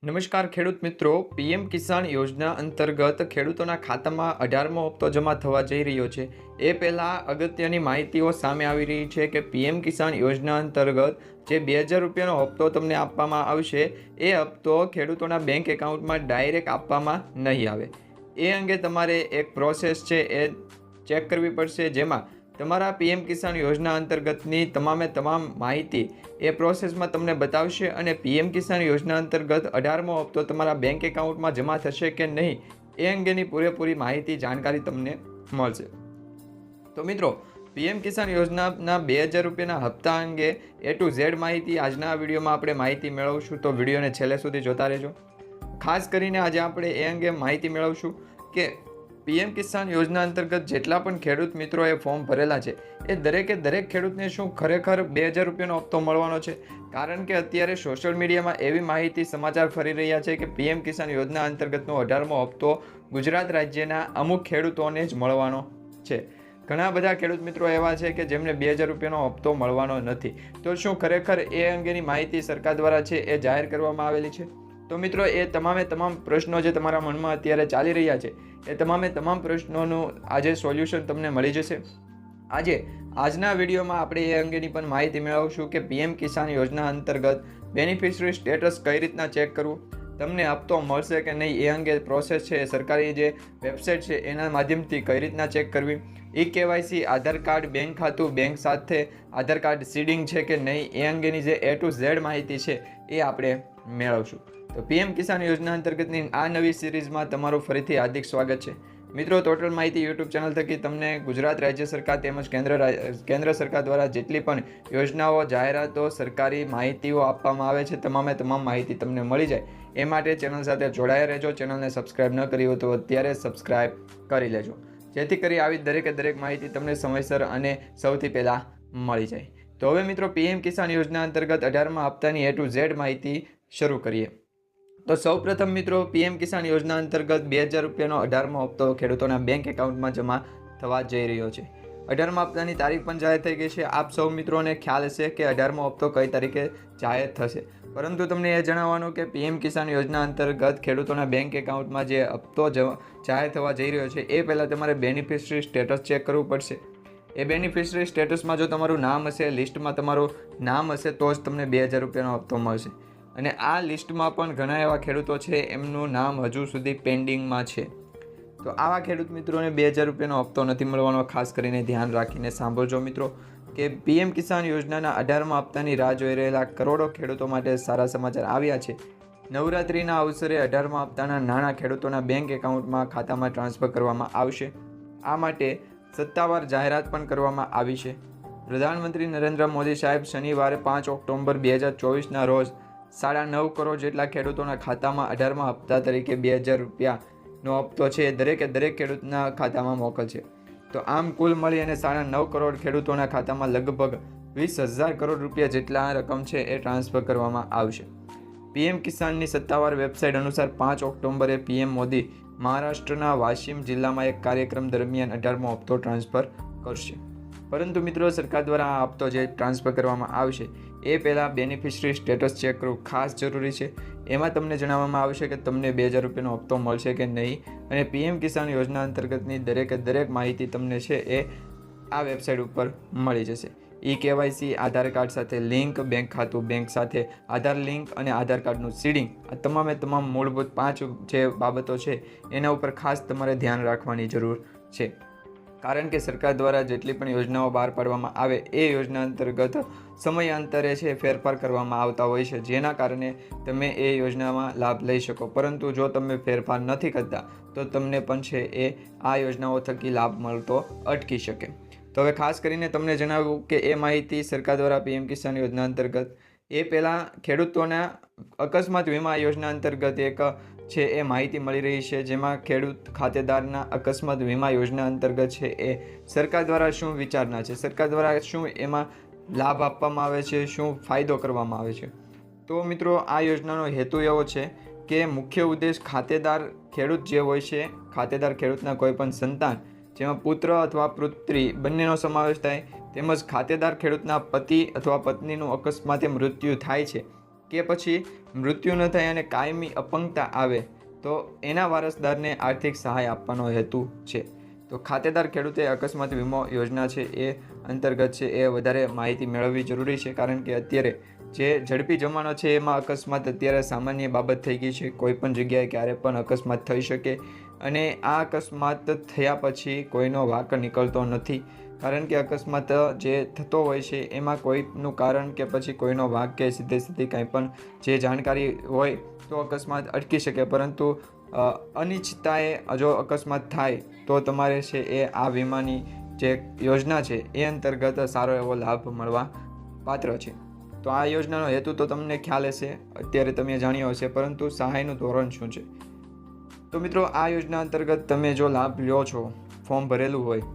નમસ્કાર ખેડૂત મિત્રો, પીએમ કિસાન યોજના અંતર્ગત ખેડૂતોના ખાતામાં 18મો હપ્તો જમા થવા જઈ રહ્યો છે. એ પહેલાં અગત્યની માહિતીઓ સામે આવી રહી છે કે પીએમ કિસાન યોજના અંતર્ગત જે 2000 રૂપિયાનો હપ્તો તમને આપવામાં આવશે, એ હપ્તો ખેડૂતોના બેંક એકાઉન્ટમાં ડાયરેક્ટ આપવામાં નહીં આવે. એ અંગે તમારે એક પ્રોસેસ છે એ ચેક કરવી પડશે, જેમાં તમારા પીએમ કિસાન યોજના અંતર્ગતની તમામ માહિતી એ પ્રોસેસમાં તમને બતાવશે અને પીએમ કિસાન યોજના અંતર્ગત 18મો હપ્તો તમારા બેંક એકાઉન્ટમાં જમા થશે કે નહીં, એ અંગેની પૂરેપૂરી માહિતી જાણકારી તમને મળશે. તો મિત્રો, પીએમ કિસાન યોજનાના 2000 રૂપિયાના હપ્તા અંગે A to Z માહિતી આજના વિડીયોમાં આપણે માહિતી મેળવશું, તો વિડીયોને છેલ્લે સુધી જોતા રહેજો. ખાસ કરીને આજે આપણે એ અંગે માહિતી મેળવશું કે પીએમ કિસાન યોજના અંતર્ગત જેટલા પણ ખેડૂત મિત્રોએ ફોર્મ ભરેલા છે, એ દરેકે દરેક ખેડૂતને શું ખરેખર 2000 રૂપિયાનો હપ્તો મળવાનો છે? કારણ કે અત્યારે સોશિયલ મીડિયામાં એવી માહિતી સમાચાર ફરી રહ્યા છે કે પીએમ કિસાન યોજના અંતર્ગતનો 18મો હપ્તો ગુજરાત રાજ્યના અમુક ખેડૂતોને જ મળવાનો છે. ઘણા બધા ખેડૂત મિત્રો એવા છે કે જેમને 2000 રૂપિયાનો હપ્તો મળવાનો નથી. તો શું ખરેખર એ અંગેની માહિતી સરકાર દ્વારા છે એ જાહેર કરવામાં આવેલી છે? તો મિત્રો, એ તમામ પ્રશ્નો જે તમારા મનમાં અત્યારે ચાલી રહ્યા છે, એ તમામ પ્રશ્નોનું આજે સોલ્યુશન તમને મળી જશે. આજના વિડીયોમાં આપણે એ અંગેની પણ માહિતી મેળવશું કે પીએમ કિસાન યોજના અંતર્ગત બેનિફિશરી સ્ટેટસ કઈ રીતના ચેક કરવું, તમને હપ્તો મળશે કે નહીં એ અંગે પ્રોસેસ છે, સરકારી જે વેબસાઇટ છે એના માધ્યમથી કઈ રીતના ચેક કરવી, KYC, આધાર કાર્ડ, બેંક ખાતું, બેંક સાથે આધાર કાર્ડ સીડિંગ છે કે નહીં, એ અંગેની જે A to Z માહિતી છે એ આપણે મેળવશું. તો પીએમ કિસાન યોજના અંતર્ગતની આ નવી સિરીઝમાં તમારું ફરીથી હાર્દિક સ્વાગત છે. મિત્રો, ટોટલ માહિતી યુટ્યુબ ચેનલ થકી તમને ગુજરાત રાજ્ય સરકાર તેમજ કેન્દ્ર સરકાર દ્વારા જેટલી પણ યોજનાઓ, જાહેરાતો, સરકારી માહિતીઓ આપવામાં આવે છે, તમામ માહિતી તમને મળી જાય એ માટે ચેનલ સાથે જોડાયા રહેજો. ચેનલને સબસ્ક્રાઇબ ન કરી હોય તો અત્યારે સબસ્ક્રાઇબ કરી લેજો, જેથી કરી આવી દરેક માહિતી તમને સમયસર અને સૌથી પહેલાં મળી જાય. તો હવે મિત્રો, પીએમ કિસાન યોજના અંતર્ગત 18મા હપ્તાની A to Z માહિતી શરૂ કરીએ. તો સૌપ્રથમ મિત્રો, પીએમ કિસાન યોજના અંતર્ગત 2000 રૂપિયાનો 18મો હપ્તો ખેડૂતોના બેંક એકાઉન્ટમાં જમા થવા જઈ રહ્યો છે. 18મા હપ્તાની તારીખ પણ જાહેર થઈ ગઈ છે. આપ સૌ મિત્રોને ખ્યાલ હશે કે 18મો હપ્તો કઈ તારીખે જાહેર થશે, પરંતુ તમને એ જણાવવાનું કે પીએમ કિસાન યોજના અંતર્ગત ખેડૂતોના બેંક એકાઉન્ટમાં જે હપ્તો જાહેર થવા જઈ રહ્યો છે, એ પહેલાં તમારે બેનિફિશરી સ્ટેટસ ચેક કરવું પડશે. એ બેનિફિશરી સ્ટેટસમાં જો તમારું નામ હશે, લિસ્ટમાં તમારું નામ હશે, તો જ તમને 2000 રૂપિયાનો હપ્તો મળશે. અને આ લિસ્ટમાં પણ ઘણા એવા ખેડૂતો છે એમનું નામ હજુ સુધી પેન્ડિંગમાં છે. તો આવા ખેડૂત મિત્રોને 2000 રૂપિયાનો હપ્તો નથી મળવાનો. ખાસ કરીને ધ્યાન રાખીને સાંભળજો મિત્રો કે પીએમ કિસાન યોજનાના 18મા હપ્તાની રાહ જોઈ રહેલા કરોડો ખેડૂતો માટે સારા સમાચાર આવ્યા છે. નવરાત્રિના અવસરે 18મા હપ્તાના નાણાં ખેડૂતોના બેંક એકાઉન્ટમાં ખાતામાં ટ્રાન્સફર કરવામાં આવશે. આ માટે સત્તાવાર જાહેરાત પણ કરવામાં આવી છે. પ્રધાનમંત્રી નરેન્દ્ર મોદી સાહેબ શનિવારે 5 ઓક્ટોબર 2024ના રોજ 9.5 કરોડ જેટલા ખેડૂતોના ખાતામાં 18મા હપ્તા તરીકે 2000 રૂપિયાનો હપ્તો છે દરેક ખેડૂતના ખાતામાં મોકલશે. તો આમ કુલ મળી અને 9.5 કરોડ ખેડૂતોના ખાતામાં લગભગ 20,000 કરોડ રૂપિયા જેટલા રકમ છે એ ટ્રાન્સફર કરવામાં આવશે. પીએમ કિસાનની સત્તાવાર વેબસાઇટ અનુસાર 5 ઓક્ટોબરે પીએમ મોદી મહારાષ્ટ્રના વાશિમ જિલ્લામાં એક કાર્યક્રમ દરમિયાન 18મો હપ્તો ટ્રાન્સફર કરશે. પરંતુ મિત્રો, સરકાર દ્વારા આ હપ્તો જે ટ્રાન્સફર કરવામાં આવશે એ પહેલાં બેનિફિશરી સ્ટેટસ ચેક કરવું ખાસ જરૂરી છે. એમાં તમને જણાવવામાં આવશે કે તમને 2000 રૂપિયાનો હપ્તો મળશે કે નહીં, અને પીએમ કિસાન યોજના અંતર્ગતની દરેક માહિતી તમને છે એ આ વેબસાઇટ ઉપર મળી જશે. KYC, આધાર કાર્ડ સાથે લિંક, બેંક ખાતું, બેંક સાથે આધાર લિંક અને આધાર કાર્ડનું સીડિંગ, આ તમામ મૂળભૂત 5 જે બાબતો છે એના ઉપર ખાસ તમારે ધ્યાન રાખવાની જરૂર છે. કારણ કે સરકાર દ્વારા જેટલી પણ યોજનાઓ બહાર પાડવામાં આવે એ યોજના અંતર્ગત સમયાંતરે છે ફેરફાર કરવામાં આવતા હોય છે, જેના કારણે તમે એ યોજનામાં લાભ લઈ શકો. પરંતુ જો તમે ફેરફાર નથી કરતા તો તમને પણ છે એ આ યોજનાઓ થકી લાભ મળતો અટકી શકે. તો હવે ખાસ કરીને તમને જણાવ્યું કે એ માહિતી સરકાર દ્વારા પીએમ કિસાન યોજના અંતર્ગત એ પહેલાં ખેડૂતોના અકસ્માત વીમા યોજના અંતર્ગત એક છે એ માહિતી મળી રહી છે, જેમાં ખેડૂત ખાતેદારના અકસ્માત વીમા યોજના અંતર્ગત છે એ સરકાર દ્વારા શું વિચારણા છે, સરકાર દ્વારા શું એમાં લાભ આપવામાં આવે છે, શું ફાયદો કરવામાં આવે છે. તો મિત્રો, આ યોજનાનો હેતુ એવો છે કે મુખ્ય ઉદ્દેશ ખાતેદાર ખેડૂત જે હોય છે, ખાતેદાર ખેડૂતના કોઈ પણ સંતાન, જેમાં પુત્ર અથવા પુત્રી બંનેનો સમાવેશ થાય, તેમજ ખાતેદાર ખેડૂતના પતિ અથવા પત્નીનું અકસ્માતે મૃત્યુ થાય છે, કે પછી મૃત્યુ ન થાય અને કાયમી અપંગતા આવે તો એના વારસદારને આર્થિક સહાય આપવાનો હેતુ છે. તો ખાતેદાર ખેડૂતે અકસ્માત વીમો યોજના છે એ અંતર્ગત છે એ વધારે માહિતી મેળવવી જરૂરી છે, કારણ કે અત્યારે જે ઝડપી જમાનો છે એમાં અકસ્માત અત્યારે સામાન્ય બાબત થઈ ગઈ છે. કોઈ પણ જગ્યાએ ક્યારે પણ અકસ્માત થઈ શકે અને આ અકસ્માત થયા પછી કોઈનો વાંક નીકળતો નથી, કારણ કે અકસ્માત જે થતો હોય છે એમાં કોઈનું કારણ કે પછી કોઈનો વાંક કે સીધી કાંઈ પણ જે જાણકારી હોય તો અકસ્માત અટકી શકે, પરંતુ અનિચ્છતાએ જો અકસ્માત થાય તો તમારે છે એ આ વીમાની જે યોજના છે એ અંતર્ગત સારો એવો લાભ મળવા પાત્ર છે. તો આ યોજનાનો હેતુ તો તમને ખ્યાલ હશે, અત્યારે તમે જાણ્યો હશે, પરંતુ સહાયનું ધોરણ શું છે? તો મિત્રો, આ યોજના અંતર્ગત તમે જો લાભ લ્યો છો, ફોર્મ ભરેલું હોય,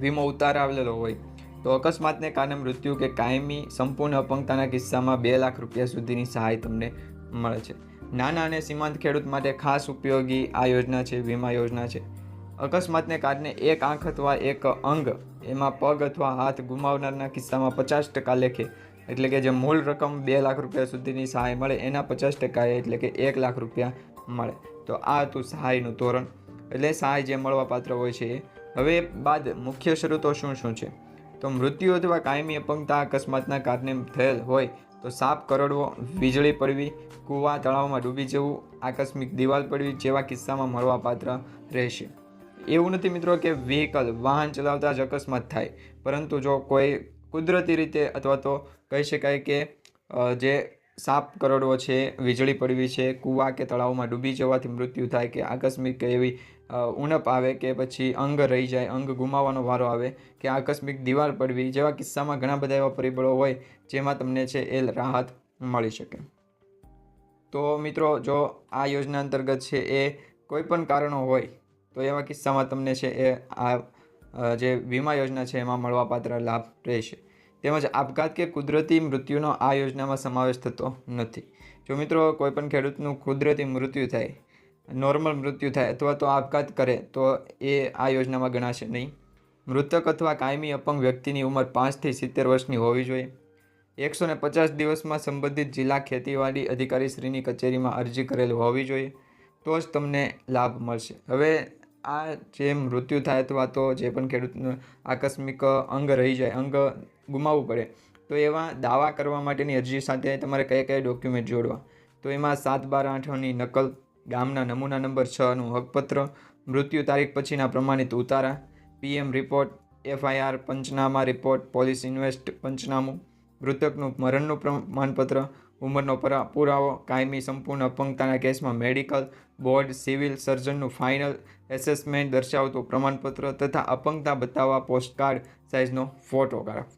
વીમો ઉતારાવેલો હોય, તો અકસ્માતને કારણે મૃત્યુ કે કાયમી સંપૂર્ણ અપંગતાના કિસ્સામાં 2 લાખ રૂપિયા સુધીની સહાય તમને મળે છે. નાના અને સીમાંત ખેડૂત માટે ખાસ ઉપયોગી આ યોજના છે, વીમા યોજના છે. અકસ્માતને કારણે એક આંખ અથવા એક અંગ, એમાં પગ અથવા હાથ ગુમાવનારના કિસ્સામાં 50% લેખે, એટલે કે જે મૂળ રકમ 2 લાખ રૂપિયા સુધીની સહાય મળે એના 50% એટલે કે 1 લાખ રૂપિયા મળે. તો આ હતું સહાયનું ધોરણ, એટલે સહાય જે મળવા પાત્ર હોય છે એ. હવે બાદ મુખ્ય શરતો શું શું છે? તો મૃત્યુ અથવા કાયમી અપંગતા અકસ્માતના કારણે થયેલ હોય તો સાપ કરડવો, વીજળી પડવી, કૂવા તળાવમાં ડૂબી જવું, આકસ્મિક દિવાલ પડવી જેવા કિસ્સામાં મળવાપાત્ર રહેશે. એવું નથી મિત્રો કે વાહન ચલાવતા જ અકસ્માત થાય, પરંતુ જો કોઈ કુદરતી રીતે અથવા તો કહી શકાય કે જે સાપ કરડવો છે, વીજળી પડવી છે, કૂવા કે તળાવમાં ડૂબી જવાથી મૃત્યુ થાય, કે આકસ્મિક એવી ઉણપ આવે કે પછી અંગ રહી જાય, અંગ ગુમાવવાનો વારો આવે, કે આકસ્મિક દિવાલ પડવી જેવા કિસ્સામાં ઘણા બધા એવા પરિબળો હોય જેમાં તમને છે એ રાહત મળી શકે. તો મિત્રો, જો આ યોજના અંતર્ગત છે એ કોઈ પણ કારણો હોય તો એવા કિસ્સામાં તમને છે એ આ જે વીમા યોજના છે એમાં મળવાપાત્ર લાભ રહેશે. તેમજ આપઘાત કે કુદરતી મૃત્યુનો આ યોજનામાં સમાવેશ થતો નથી. જો મિત્રો કોઈ પણ ખેડૂતનું કુદરતી મૃત્યુ થાય, નોર્મલ મૃત્યુ થાય અથવા તો આપઘાત કરે તો એ આ યોજનામાં ગણાશે નહીં. મૃતક અથવા કાયમી અપંગ વ્યક્તિની ઉંમર 5 થી 70 વર્ષની હોવી જોઈએ. 150 દિવસમાં સંબંધિત જિલ્લા ખેતીવાડી અધિકારીશ્રીની કચેરીમાં અરજી કરેલી હોવી જોઈએ, તો જ તમને લાભ મળશે. હવે આ જે મૃત્યુ થાય અથવા તો જે પણ ખેડૂતનું આકસ્મિક અંગ રહી જાય, અંગ ગુમાવવું પડે, તો એવા દાવા કરવા માટેની અરજી સાથે તમારે કયા કયા ડોક્યુમેન્ટ જોડવા? તો એમાં 7/12/8ની નકલ, ગામના નમૂના નંબર 6નું હકપત્ર, મૃત્યુ તારીખ પછીના પ્રમાણિત ઉતારા, PM રિપોર્ટ, FIR પંચનામા રિપોર્ટ, પોલીસ ઇન્વેસ્ટ પંચનામું, મૃતકનું મરણનું પ્રમાણપત્ર, ઉંમરનો પુરાવો, કાયમી સંપૂર્ણ અપંગતાના કેસમાં મેડિકલ બોર્ડ, સિવિલ સર્જનનું ફાઇનલ એસેસમેન્ટ દર્શાવતું પ્રમાણપત્ર તથા અપંગતા બતાવવા પોસ્ટકાર્ડ સાઇઝનો ફોટોગ્રાફ,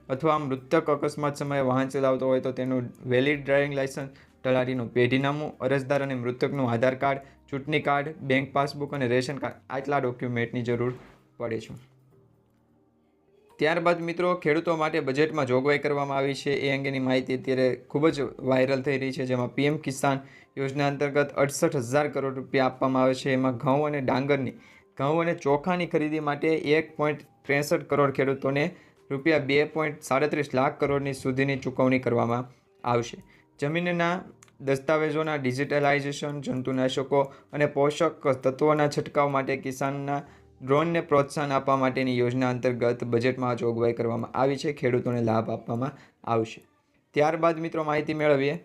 અથવા મૃતક અકસ્માત સમયે વાહન ચલાવતો હોય તો તેનું વેલિડ ડ્રાઇવિંગ લાયસન્સ, તલાટીનું પેઢીનામું, અરજદાર અને મૃતકનું આધાર કાર્ડ, ચૂંટણી કાર્ડ, બેંક પાસબુક અને રેશન કાર્ડ, આટલા ડોક્યુમેન્ટની જરૂર પડે છે. ત્યારબાદ મિત્રો, ખેડૂતો માટે બજેટમાં જોગવાઈ કરવામાં આવી છે એ અંગેની માહિતી અત્યારે ખૂબ જ વાયરલ થઈ રહી છે, જેમાં PM કિસાન યોજના અંતર્ગત 68,000 કરોડ રૂપિયા આપવામાં આવે છે. એમાં ઘઉં અને ચોખાની ખરીદી માટે 1.63 કરોડ ખેડૂતોને રૂપિયા 2.37 લાખ કરોડની સુધીની ચૂકવણી કરવામાં આવશે. જમીનના દસ્તાવેજોના ડિજિટલાઇઝેશન, જંતુનાશકો અને પોષક તત્વોના છંટકાવ માટે કિસાનના ડ્રોનને પ્રોત્સાહન આપવા માટેની યોજના અંતર્ગત બજેટમાં જોગવાઈ કરવામાં આવી છે. ખેડૂતોને લાભ આપવામાં આવશે. ત્યારબાદ મિત્રો માહિતી મેળવીએ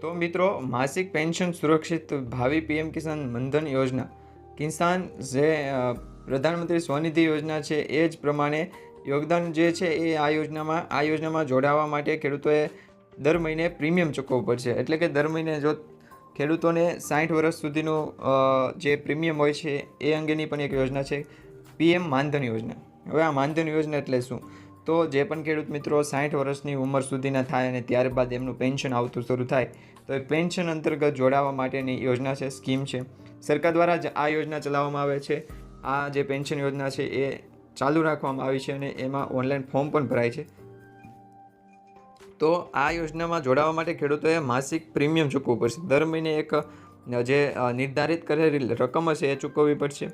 તો મિત્રો, માસિક પેન્શન સુરક્ષિત ભાવિ PM કિસાન મનધન યોજના, કિસાન જે પ્રધાનમંત્રી સ્વનિધિ યોજના છે એ જ પ્રમાણે યોગદાન જે છે એ આ યોજનામાં જોડાવા માટે ખેડૂતોએ દર મહિને પ્રીમિયમ ચૂકવવું પડશે. એટલે કે દર મહિને જો ખેડૂતોને 60 વર્ષ સુધીનું જે પ્રીમિયમ હોય છે એ અંગેની પણ એક યોજના છે, PM માનધન યોજના. હવે આ માનધન યોજના એટલે શું? તો જે પણ ખેડૂત મિત્રો 60 વર્ષની ઉંમર સુધીના થાય અને ત્યારબાદ એમનું પેન્શન આવતું શરૂ થાય તો એ પેન્શન અંતર્ગત જોડાવા માટેની યોજના છે, સ્કીમ છે. સરકાર દ્વારા જ આ યોજના ચલાવવામાં આવે છે. આ જે પેન્શન યોજના છે એ ચાલુ રાખવામાં આવી છે અને એમાં ઓનલાઈન ફોર્મ પણ ભરાય છે. તો આ યોજનામાં જોડાવા માટે ખેડૂતોએ માસિક પ્રીમિયમ ચૂકવવું પડશે. દર મહિને એક જે નિર્ધારિત કરેલી રકમ હશે એ ચૂકવવી પડશે.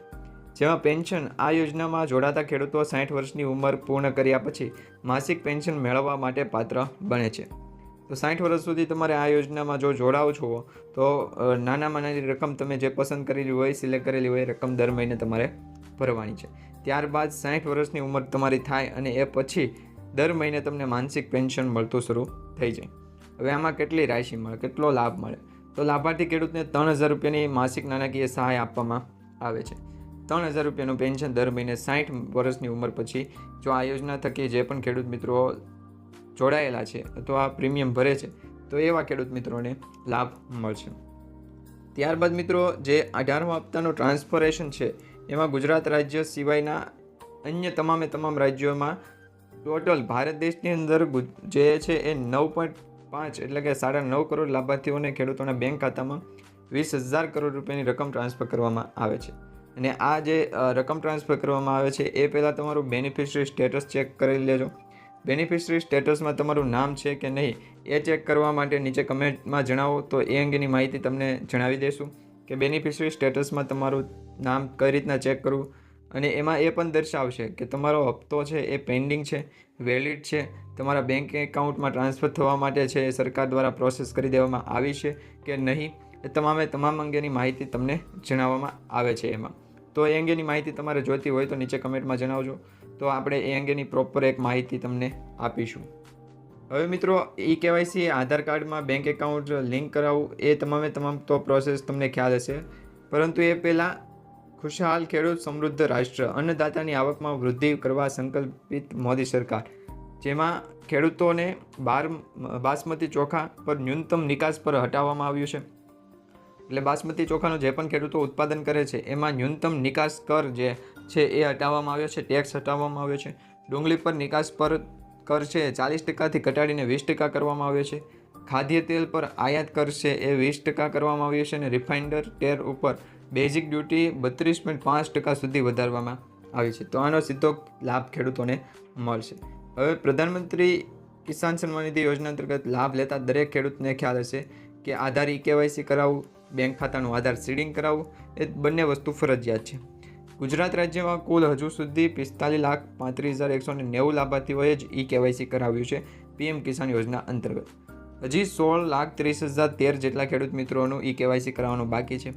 જેમાં પેન્શન, આ યોજનામાં જોડાતા ખેડૂતો 60 વર્ષની ઉંમર પૂર્ણ કર્યા પછી માસિક પેન્શન મેળવવા માટે પાત્ર બને છે. તો 60 વર્ષ સુધી તમારે આ યોજનામાં જો જોડાઓ છો તો નાનામાં નાની રકમ તમે જે પસંદ કરેલી હોય, સિલેક્ટ કરેલી હોય, રકમ દર મહિને તમારે ભરવાની છે. ત્યારબાદ 60 વર્ષની ઉંમર તમારી થાય અને એ પછી દર મહિને તમને માનસિક પેન્શન મળતું શરૂ થઈ જાય. હવે આમાં કેટલી રાશિ મળે, કેટલો લાભ મળે? તો લાભાર્થી ખેડૂતને 3000 રૂપિયાની માસિક નાણાકીય સહાય આપવામાં આવે છે. 3000 રૂપિયાનું પેન્શન દર મહિને 60 વર્ષની ઉંમર પછી જો આ યોજના થકી જે પણ ખેડૂત મિત્રો જોડાયેલા છે અથવા પ્રીમિયમ ભરે છે તો એવા ખેડૂત મિત્રોને લાભ મળશે. ત્યારબાદ મિત્રો જે 18મા હપ્તાનું ટ્રાન્સફરેશન છે એમાં ગુજરાત રાજ્ય સિવાયના અન્ય તમામ રાજ્યોમાં ટોટલ ભારત દેશની અંદર જે છે એ 9.5 એટલે કે 9.5 કરોડ લાભાર્થીઓને ખેડૂતોના બેંક ખાતામાં 20,000 કરોડ રૂપિયાની રકમ ટ્રાન્સફર કરવામાં આવે છે. અને આ જે રકમ ટ્રાન્સફર કરવામાં આવે છે એ પહેલાં તમારું બેનિફિશરી સ્ટેટસ ચેક કરી લેજો. બેનિફિશરી સ્ટેટસમાં તમારું નામ છે કે નહીં એ ચેક કરવા માટે નીચે કમેન્ટમાં જણાવો તો એ અંગેની માહિતી તમને જણાવી દઈશું કે બેનિફિશરી સ્ટેટસમાં તમારું નામ કઈ રીતના ચેક કરવું. અને એમાં એ પણ દર્શાવશે કે તમારો હપ્તો છે એ પેન્ડિંગ છે, વેલિડ છે, તમારા બેંક એકાઉન્ટમાં ટ્રાન્સફર થવા માટે છે એ સરકાર દ્વારા પ્રોસેસ કરી દેવામાં આવી છે કે નહીં, એ તમામ અંગેની માહિતી તમને જણાવવામાં આવે છે એમાં. તો એ અંગેની માહિતી તમારે જોઈતી હોય તો નીચે કમેન્ટમાં જણાવજો, તો આપણે એ અંગેની પ્રોપર એક માહિતી તમને આપીશું. હવે મિત્રો KYC આધાર કાર્ડમાં બેંક એકાઉન્ટ લિંક કરાવવું એ તમામ તો પ્રોસેસ તમને ખ્યાલ હશે, પરંતુ એ પહેલાં ખુશહાલ ખેડૂત સમૃદ્ધ રાષ્ટ્ર અન્નદાતાની આવકમાં વૃદ્ધિ કરવા સંકલ્પિત મોદી સરકાર, જેમાં ખેડૂતોને બાસમતી ચોખા પર ન્યૂનતમ નિકાસ પર હટાવવામાં આવ્યું છે. એટલે બાસમતી ચોખાનું જે પણ ખેડૂતો ઉત્પાદન કરે છે એમાં ન્યૂનતમ નિકાસ કર જે છે એ હટાવવામાં આવ્યો છે, ટેક્સ હટાવવામાં આવ્યો છે. ડુંગળી પર નિકાસ પર કર છે 40%થી ઘટાડીને 20% કરવામાં આવ્યો છે. ખાદ્ય તેલ પર આયાત કર છે એ 20% કરવામાં આવ્યો છે અને રિફાઇન્ડર તેલ ઉપર બેઝિક ડ્યુટી 32.5% સુધી વધારવામાં આવી છે. તો આનો સીધો લાભ ખેડૂતોને મળશે. હવે પ્રધાનમંત્રી કિસાન સન્માન નિધિ યોજના અંતર્ગત લાભ લેતા દરેક ખેડૂતને ખ્યાલ હશે કે આધાર KYC કરાવવું, બેંક ખાતાનું આધાર સીડિંગ કરાવવું એ બંને વસ્તુ ફરજિયાત છે. ગુજરાત રાજ્યમાં કુલ હજુ સુધી 45,35,190 લાભાર્થીઓએ જ KYC કરાવ્યું છે PM કિસાન યોજના અંતર્ગત. હજી 16,30,013 જેટલા ખેડૂત મિત્રોનું KYC કરાવવાનું બાકી છે.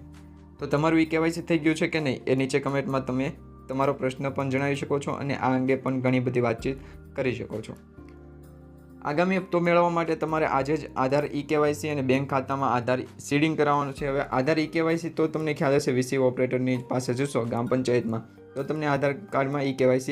તો તમારું KYC થઈ ગયું છે કે નહીં એ નીચે કમેન્ટમાં તમે તમારો પ્રશ્ન પણ જણાવી શકો છો અને આ અંગે પણ ઘણી બધી વાતચીત કરી શકો છો. આગામી હપ્તો મેળવવા માટે તમારે આજે જ આધાર KYC અને બેંક ખાતામાં આધાર સીડિંગ કરાવવાનું છે. હવે આધાર KYC તો તમને ખ્યાલ હશે VC ઓપરેટરની પાસે જશો ગામ પંચાયતમાં તો તમને આધાર કાર્ડમાં KYC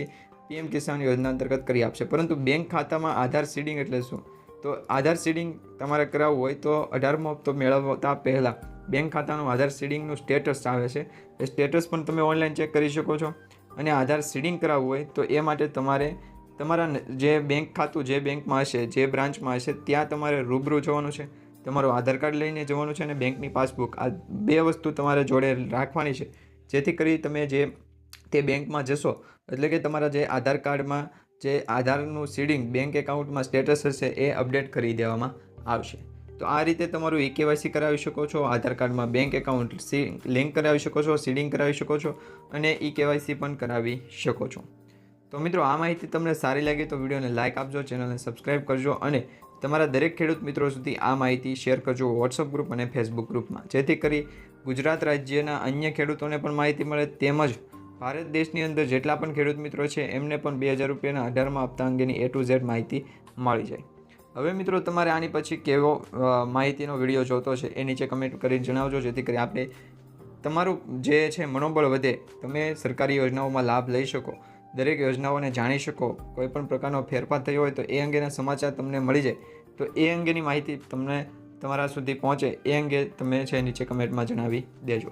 PM કિસાન યોજના અંતર્ગત કરી આપશે. પરંતુ બેંક ખાતામાં આધાર સીડિંગ એટલે શું? તો આધાર સીડિંગ તમારે કરાવવું હોય તો 18મો હપ્તો મેળવતા પહેલાં બેંક ખાતાનું આધાર સીડિંગનું સ્ટેટસ આવે છે, એ સ્ટેટસ પણ તમે ઓનલાઈન ચેક કરી શકો છો. અને આધાર સીડિંગ કરાવવું હોય તો એ માટે તમારે તમારા જે બેંક ખાતું જે બેંકમાં હશે, જે બ્રાન્ચમાં હશે ત્યાં તમારે રૂબરૂ જવાનું છે, તમારું આધાર કાર્ડ લઈને જવાનું છે અને બેંકની પાસબુક, આ બે વસ્તુ તમારે જોડે રાખવાની છે, જેથી કરી તમે જે તે બેંકમાં જશો એટલે કે તમારા જે આધાર કાર્ડમાં જે આધારનું સીડિંગ બેંક એકાઉન્ટમાં સ્ટેટસ હશે એ અપડેટ કરી દેવામાં આવશે. તો આ રીતે તમારું KYC કરાવી શકો છો, આધાર કાર્ડમાં બેંક એકાઉન્ટ લિંક કરાવી શકો છો, સીડિંગ કરાવી શકો છો અને KYC પણ કરાવી શકો છો. તો મિત્રો આ માહિતી તમને સારી લાગી તો વિડીયોને લાઇક આપજો, ચેનલને સબસ્ક્રાઈબ કરજો અને તમારા દરેક ખેડૂત મિત્રો સુધી આ માહિતી શેર કરજો વોટ્સઅપ ગ્રુપ અને ફેસબુક ગ્રુપમાં, જેથી કરી ગુજરાત રાજ્યના અન્ય ખેડૂતોને પણ માહિતી મળે તેમજ ભારત દેશની અંદર જેટલા પણ ખેડૂત મિત્રો છે એમને પણ 2,000 રૂપિયાના 18મા હપ્તા અંગેની A to Z માહિતી મળી જાય. હવે મિત્રો તમારે આની પછી કેવો માહિતીનો વિડીયો જોતો છે એ નીચે કમેન્ટ કરીને જણાવજો, જેથી કરી આપણે તમારું જે છે મનોબળ વધે, તમે સરકારી યોજનાઓમાં લાભ લઈ શકો, દરેક યોજનાઓને જાણી શકો, કોઈ પણ પ્રકારનો ફેરફાર થયો હોય તો એ અંગેના સમાચાર તમને મળી જાય. તો એ અંગેની માહિતી તમને તમારા સુધી પહોંચે એ અંગે તમે છે નીચે કમેન્ટમાં જણાવી દેજો.